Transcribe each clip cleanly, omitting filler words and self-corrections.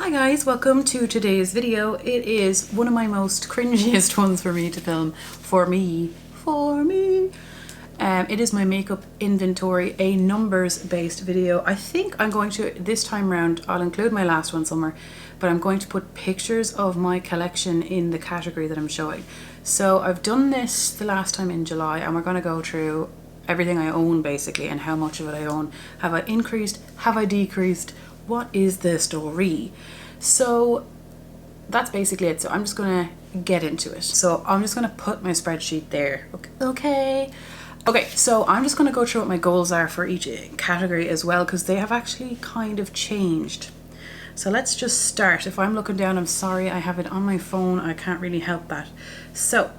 Hi guys, welcome to today's video. It is one of my most cringiest ones for me to film. For me. It is my makeup inventory, a numbers based video. I think I'm going to, this time round, I'll include my last one somewhere, but I'm going to put pictures of my collection in the category that I'm showing. So I've done this the last time in July and we're going to go through everything I own basically and how much of it I own. Have I increased? Have I decreased? What is the story? So that's basically it. So I'm just gonna get into it. So I'm just gonna put my spreadsheet there. Okay, so I'm just gonna go through what my goals are for each category as well, because they have actually kind of changed. So let's just start. If I'm looking down, I'm sorry, I have it on my phone. I can't really help that. So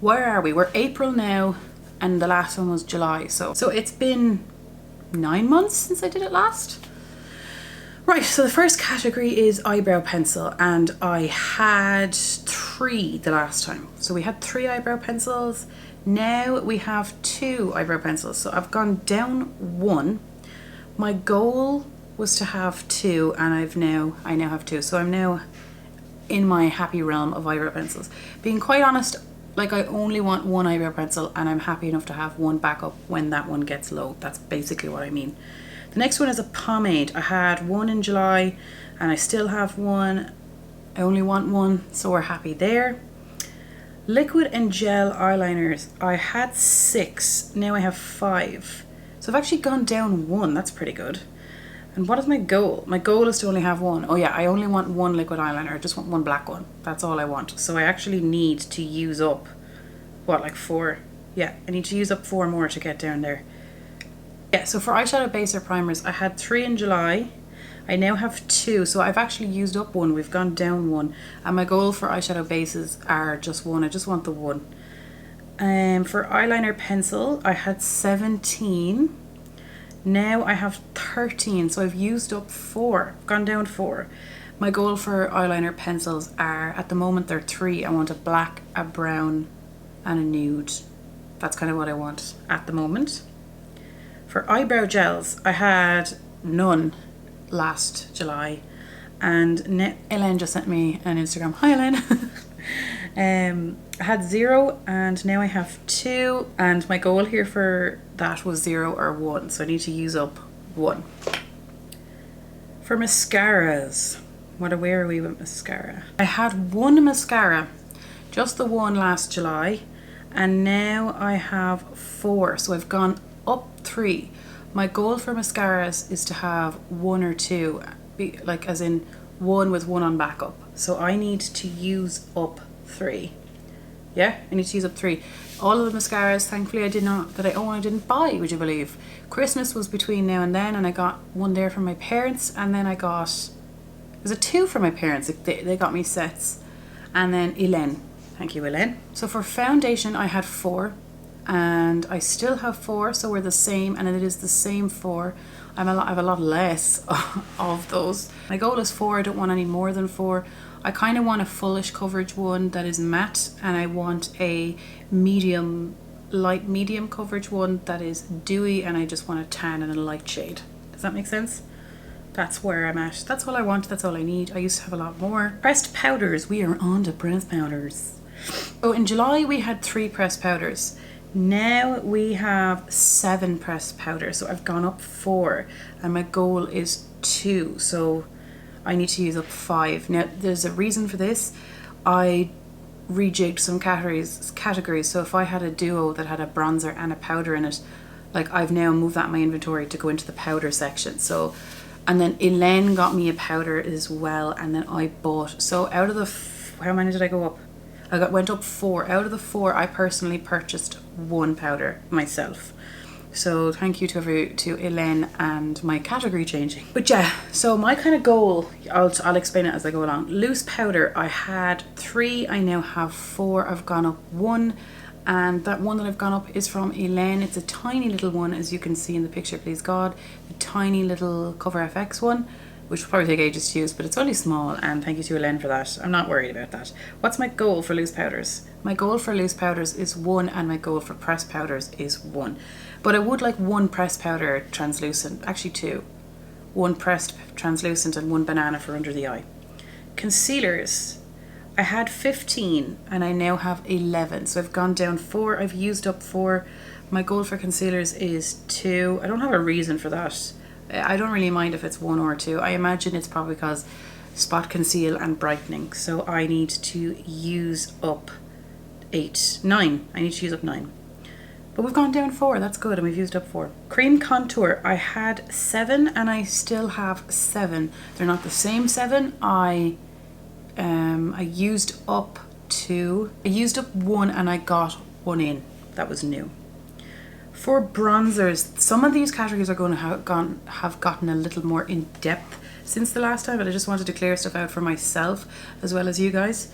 where are we? We're April now and the last one was July. So it's been 9 months since I did it last. Right, so the first category is eyebrow pencil, and I had 3 the last time. So we had 3 eyebrow pencils. Now we have 2 eyebrow pencils. So I've gone down 1. My goal was to have 2, and I now have 2. So I'm now in my happy realm of eyebrow pencils. Being quite honest, like I only want 1 eyebrow pencil, and I'm happy enough to have 1 backup when that one gets low. That's basically what I mean. The next one is a pomade. I had 1 in July and I still have 1. I only want 1, so we're happy there. Liquid and gel eyeliners. I had 6, now I have 5. So I've actually gone down 1, that's pretty good. And what is my goal? My goal is to only have 1. Oh yeah, I only want 1 liquid eyeliner. I just want 1 black one. That's all I want. So I actually need to use up, what, like 4? Yeah, I need to use up 4 more to get down there. Yeah, so for eyeshadow base or primers, I had 3 in July. I now have 2, so I've actually used up 1. We've gone down 1. And my goal for eyeshadow bases are just 1. I just want the 1. For eyeliner pencil, I had 17. Now I have 13, so I've used up 4. Gone down 4. My goal for eyeliner pencils are, at the moment, they're 3. I want a black, a brown, and a nude. That's kind of what I want at the moment. For eyebrow gels, I had none last July, and Ellen just sent me an Instagram. Hi Ellen. I had 0 and now I have 2, and my goal here for that was 0 or 1, so I need to use up 1. For mascaras, where are we with mascara? I had 1 mascara, just the 1 last July, and now I have 4, so I've gone up 3. My goal for mascaras is to have 1 or 2, like as in 1 with 1 on backup. So I need to use up 3. Yeah, I need to use up 3. All of the mascaras, thankfully, I didn't buy, would you believe? Christmas was between now and then, and I got 1 there from my parents, and then I got, was it 2 from my parents? They got me sets. And then Elaine. Thank you, Elaine. So for foundation, I had 4. And I still have 4, so we're the same, and it is the same 4. I have a lot less of those. My goal is 4. I don't want any more than 4. I kind of want a fullish coverage one that is matte, and I want a light medium coverage one that is dewy, and I just want a tan and a light shade. Does that make sense? That's where I'm at. That's all I want. That's all I need. I used to have a lot more. Pressed powders. We are on to pressed powders. So in July we had 3 pressed powders. Now we have 7 pressed powders, so I've gone up 4, and my goal is 2, so I need to use up 5. Now there's a reason for this. I rejigged some categories, so if I had a duo that had a bronzer and a powder in it, like I've now moved that in my inventory to go into the powder section. So, and then Elaine got me a powder as well, and then I bought, so out of the, how many did I go up? Went up 4. Out of the 4, I personally purchased 1 powder myself. So thank you to Elaine and my category changing. But yeah, so my kind of goal, I'll explain it as I go along. Loose powder, I had 3. I now have 4. I've gone up 1, and that one that I've gone up is from Elaine. It's a tiny little one, as you can see in the picture, please God. A tiny little Cover FX one, which will probably take ages to use, but it's only small, and thank you to Elaine for that. I'm not worried about that. What's my goal for loose powders? My goal for loose powders is 1, and my goal for pressed powders is 1. But I would like 1 pressed powder translucent, actually 2. 1 pressed translucent and 1 banana for under the eye. concealers, I had 15 and I now have 11. So I've gone down 4. I've used up 4. My goal for concealers is 2. I don't have a reason for that. I don't really mind if it's 1 or 2. I imagine it's probably because spot conceal and brightening. So I need to use up 9. I need to use up 9. But we've gone down 4. That's good. And we've used up 4. Cream contour. I had 7 and I still have 7. They're not the same 7. I used up 2. I used up 1 and I got 1 in. That was new. For bronzers, some of these categories are going to have gotten a little more in depth since the last time, but I just wanted to clear stuff out for myself as well as you guys.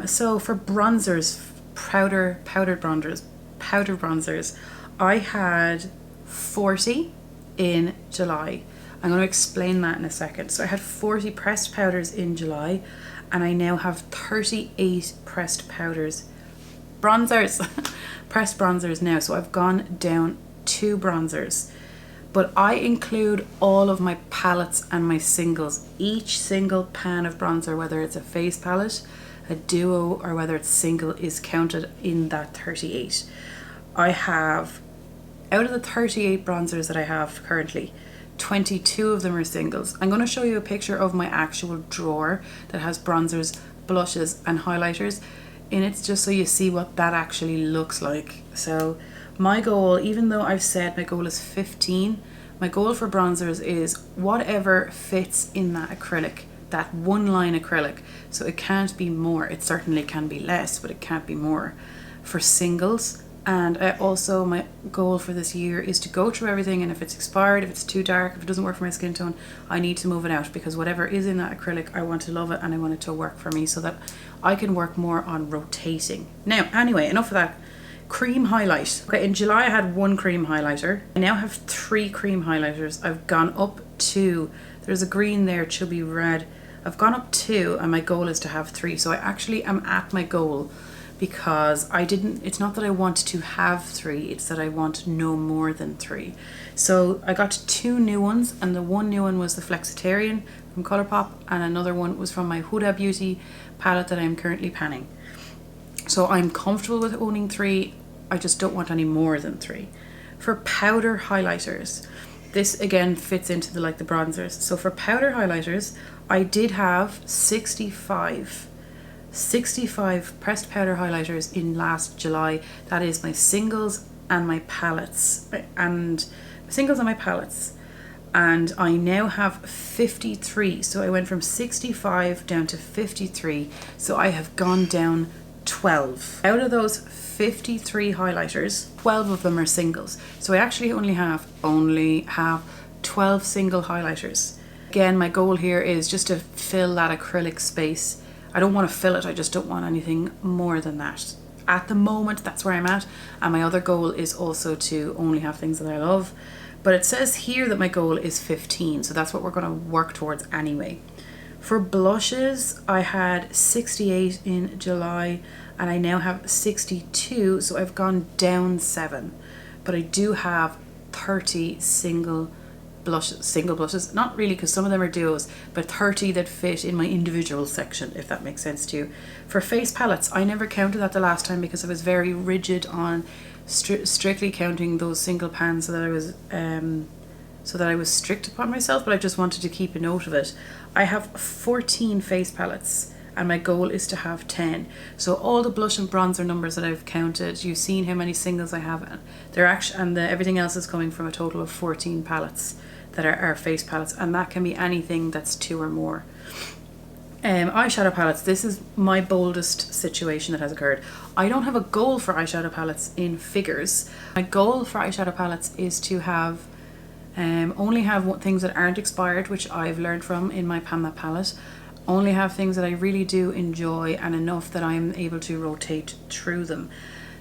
So for bronzers, powder bronzers, I had 40 in July. I'm going to explain that in a second. So I had 40 pressed powders in July, and I now have 38 pressed bronzers pressed bronzers now. So I've gone down 2 bronzers, but I include all of my palettes and my singles. Each single pan of bronzer, whether it's a face palette, a duo, or whether it's single, is counted in that 38. I have, out of the 38 bronzers that I have currently, 22 of them are singles. I'm going to show you a picture of my actual drawer that has bronzers, blushes and highlighters in it, just so you see what that actually looks like. So my goal, even though I've said my goal is 15, my goal for bronzers is whatever fits in that acrylic, that one line acrylic. So it can't be more. It certainly can be less, but it can't be more for singles. And also my goal for this year is to go through everything, and if it's expired, if it's too dark, if it doesn't work for my skin tone, I need to move it out, because whatever is in that acrylic, I want to love it and I want it to work for me so that I can work more on rotating. Now, anyway, enough of that. Cream highlight. Okay, in July I had 1 cream highlighter. I now have 3 cream highlighters. I've gone up 2. There's a green there, chubby red. I've gone up 2 and my goal is to have 3. So I actually am at my goal, because it's not that I want to have 3, it's that I want no more than 3. So I got 2 new ones, and the one new one was the Flexitarian from Colourpop, and another one was from my Huda Beauty palette that I'm currently panning. So I'm comfortable with owning 3, I just don't want any more than 3. For powder highlighters, this again fits into the bronzers. So for powder highlighters, I did have 65 pressed powder highlighters in last July. That is my singles and my palettes, and I now have 53. So I went from 65 down to 53. So I have gone down 12. Out of those 53 highlighters, 12 of them are singles. So I actually only have 12 single highlighters. Again, my goal here is just to fill that acrylic space. I don't want to fill it, I just don't want anything more than that. At the moment, that's where I'm at. And my other goal is also to only have things that I love. But it says here that my goal is 15, so that's what we're going to work towards anyway. For blushes, I had 68 in July, and I now have 62, so I've gone down 7. But I do have 30 single blushes, not really, because some of them are duos, but 30 that fit in my individual section, if that makes sense to you. For face palettes, I never counted that the last time because I was very rigid on strictly counting those single pans, so that I was strict upon myself, but I just wanted to keep a note of it. I have 14 face palettes, and my goal is to have 10. So all the blush and bronzer numbers that I've counted, you've seen how many singles I have, everything else is coming from a total of 14 palettes that are face palettes, and that can be anything that's 2 or more. Eyeshadow palettes, this is my boldest situation that has occurred. I don't have a goal for eyeshadow palettes in figures. My goal for eyeshadow palettes is to have only have things that aren't expired, which I've learned from in my Pan That palette. Only have things that I really do enjoy, and enough that I'm able to rotate through them.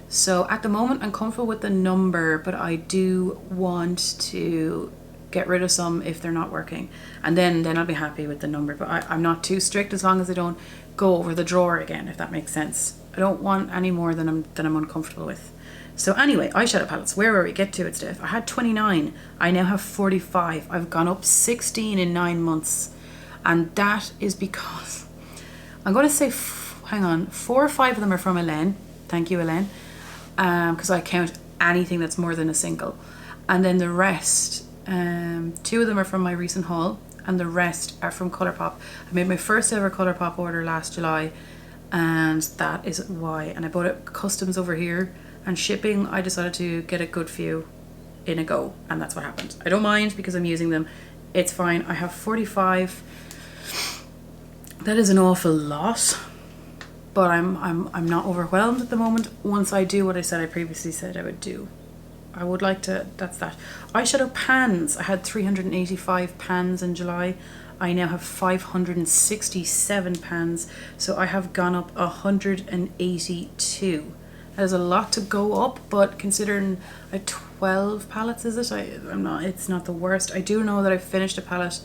So at the moment I'm comfortable with the number, but I do want to get rid of some if they're not working, and then I'll be happy with the number. But I'm not too strict, as long as I don't go over the drawer again, if that makes sense. I don't want any more than I'm uncomfortable with. So anyway, eyeshadow palettes, where were we? Get to it, Steph. I had 29, I now have 45. I've gone up 16 in 9 months. And that is because, I'm going to say, hang on, 4 or 5 of them are from Elaine. Thank you, Elaine. Because I count anything that's more than a single. And then the rest, 2 of them are from my recent haul, and the rest are from Colourpop. I made my first ever Colourpop order last July, and that is why. And I bought it customs over here, and shipping, I decided to get a good few in a go, and that's what happened. I don't mind because I'm using them. It's fine. I have 45. That is an awful lot, but I'm not overwhelmed at the moment. Once I do what I said I previously said I would do, I would like to. That's that. Eyeshadow pans. I had 385 pans in July. I now have 567 pans, so I have gone up 182. That is a lot to go up, but considering 12 palettes, is it? I'm not. It's not the worst. I do know that I finished a palette.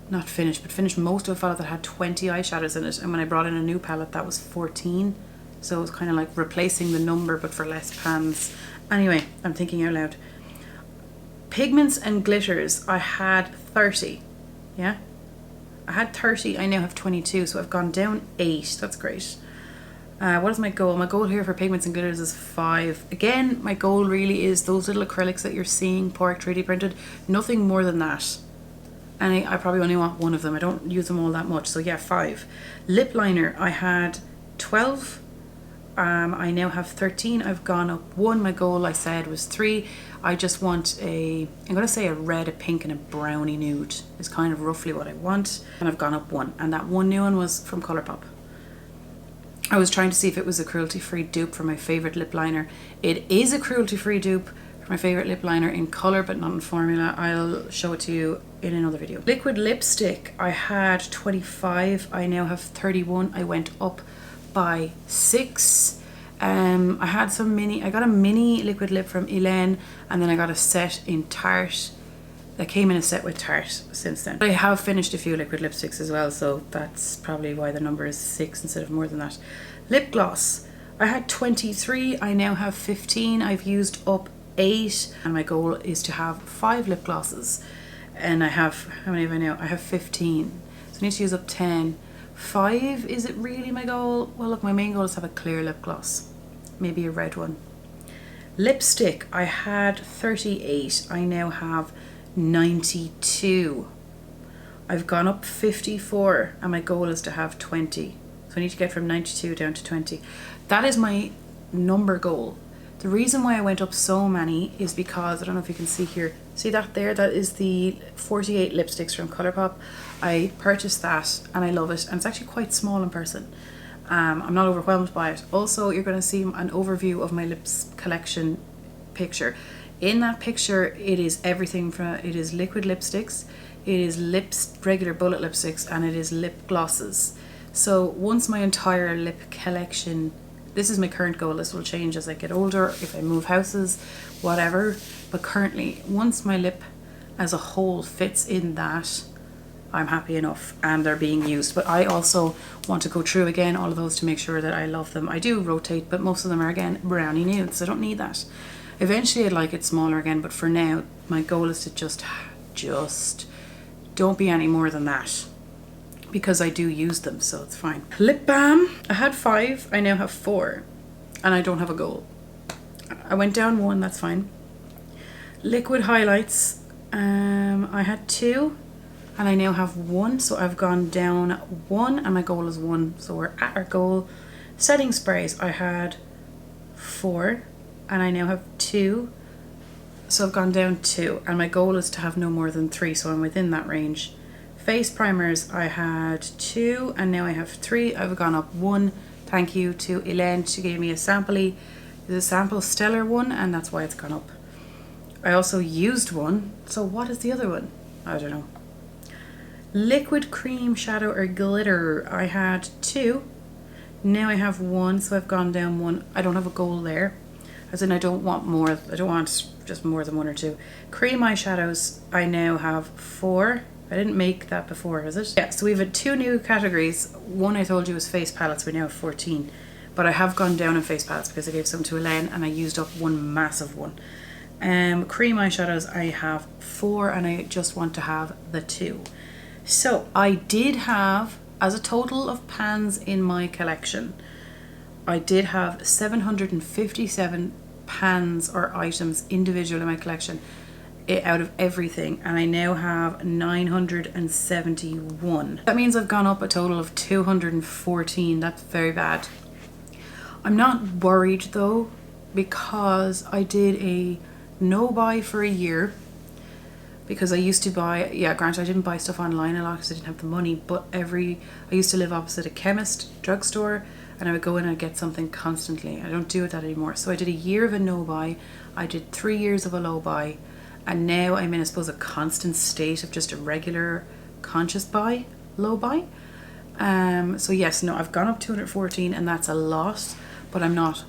Not finished, but finished most of a palette that had 20 eyeshadows in it, and when I brought in a new palette that was 14, so it was kind of like replacing the number but for less pans. Anyway, I'm thinking out loud. Pigments and glitters, I had 30. Yeah, I had 30. I now have 22, so I've gone down 8. That's great. What is my goal? My goal here for pigments and glitters is 5. Again, my goal really is those little acrylics that you're seeing, Pork 3D printed. Nothing more than that. And I probably only want 1 of them. I don't use them all that much. So yeah, 5. Lip liner, I had 12. I now have 13. I've gone up 1. My goal, I said, was 3. I just want I'm going to say a red, a pink, and a brownie nude is kind of roughly what I want. And I've gone up 1. And that one new one was from Colourpop. I was trying to see if it was a cruelty-free dupe for my favourite lip liner. It is a cruelty-free dupe for my favourite lip liner in colour, but not in formula. I'll show it to you in another video. Liquid lipstick, I had 25. I now have 31. I went up by 6. I had some I got a mini liquid lip from Elaine, and then I got a set in Tarte. That came in a set with Tarte since then. I have finished a few liquid lipsticks as well, so that's probably why the number is 6 instead of more than that. Lip gloss, I had 23. I now have 15. I've used up 8, and my goal is to have 5 lip glosses. And I have, how many have I now? I have 15. So I need to use up 10. 5, is it really my goal? Well, look, my main goal is to have a clear lip gloss. Maybe a red one. Lipstick, I had 38. I now have 92. I've gone up 54, and my goal is to have 20. So I need to get from 92 down to 20. That is my number goal. The reason why I went up so many is because, I don't know if you can see here, see that there? That is the 48 lipsticks from Colourpop. I purchased that and I love it, and it's actually quite small in person. I'm not overwhelmed by it. Also, you're going to see an overview of my lips collection picture. In that picture, it is everything from, it is liquid lipsticks, it is regular bullet lipsticks, and it is lip glosses. So once my entire lip collection, this is my current goal. This will change as I get older, if I move houses, whatever. But currently, once my lip as a whole fits in that, I'm happy enough, and they're being used. But I also want to go through again all of those to make sure that I love them. I do rotate, but most of them are, again, brownie nudes. I don't need that. Eventually I'd like it smaller again, but for now my goal is to just don't be any more than that, because I do use them, so it's fine. Lip balm, I had 5, I now have 4, and I don't have a goal. I went down 1, that's fine. Liquid highlights, I had 2, and I now have 1, so I've gone down 1, and my goal is 1, so we're at our goal. Setting sprays, I had 4, and I now have 2, so I've gone down 2, and my goal is to have no more than 3, so I'm within that range. Face primers, I had 2, and now I have 3. I've gone up 1. Thank you to Elaine. She gave me a sample stellar one, and that's why it's gone up. I also used 1, so what is the other one? I don't know. Liquid cream shadow or glitter, I had 2. Now I have 1, so I've gone down 1. I don't have a goal there. As in, I don't want more. I don't want just more than 1 or 2. Cream eyeshadows, I now have 4. I didn't make that before, is it? Yeah, so we've had 2 new categories. One I told you was face palettes. We now have 14. But I have gone down in face palettes because I gave some to Elaine and I used up 1 massive one. Cream eyeshadows, I have 4, and I just want to have the 2. So I did have, as a total of pans in my collection, I did have 757 pans or items individual in my collection out of everything, and I now have 971. That means I've gone up a total of 214. That's very bad. I'm not worried though, because I did a no buy for a year, because I used to buy, yeah, granted I didn't buy stuff online a lot because I didn't have the money, but I used to live opposite a chemist, drugstore, and I would go in and I'd get something constantly. I don't do that anymore. So I did a year of a no buy, I did 3 years of a low buy, and now I'm in, I suppose, a constant state of just a regular conscious buy, low buy. So yes, no, I've gone up 214 and that's a lot, but I'm not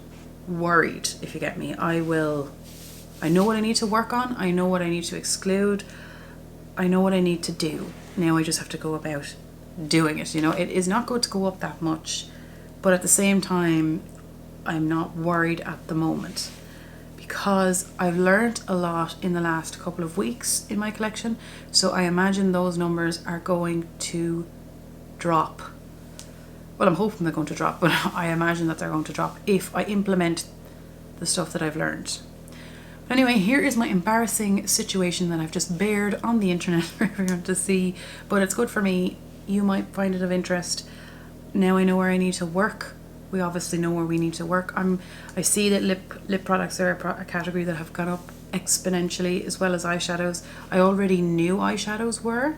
worried, if you get me. I know what I need to work on, I know what I need to exclude, I know what I need to do. Now I just have to go about doing it, you know. It is not going to go up that much, but at the same time, I'm not worried at the moment, because I've learned a lot in the last couple of weeks in my collection. So I imagine those numbers are going to drop. Well, I'm hoping they're going to drop, but I imagine that they're going to drop if I implement the stuff that I've learned. Anyway, here is my embarrassing situation that I've just bared on the internet for everyone to see, but it's good for me. You might find it of interest. Now I know where I need to work. We obviously know where we need to work. I see that lip products are a category that have gone up exponentially, as well as eyeshadows. I already knew eyeshadows were,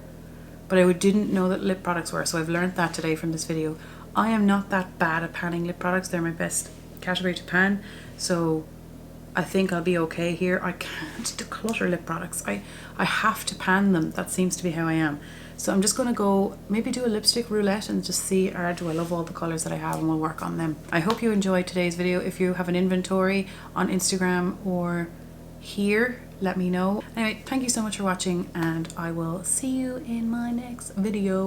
but I didn't know that lip products were, so I've learned that today from this video. I am not that bad at panning lip products. They're my best category to pan, so I think I'll be okay here. I can't declutter lip products. I have to pan them. That seems to be how I am. So I'm just going to go maybe do a lipstick roulette and just see, or do I love all the colours that I have, and we'll work on them. I hope you enjoyed today's video. If you have an inventory on Instagram or here, let me know. Anyway, thank you so much for watching, and I will see you in my next video.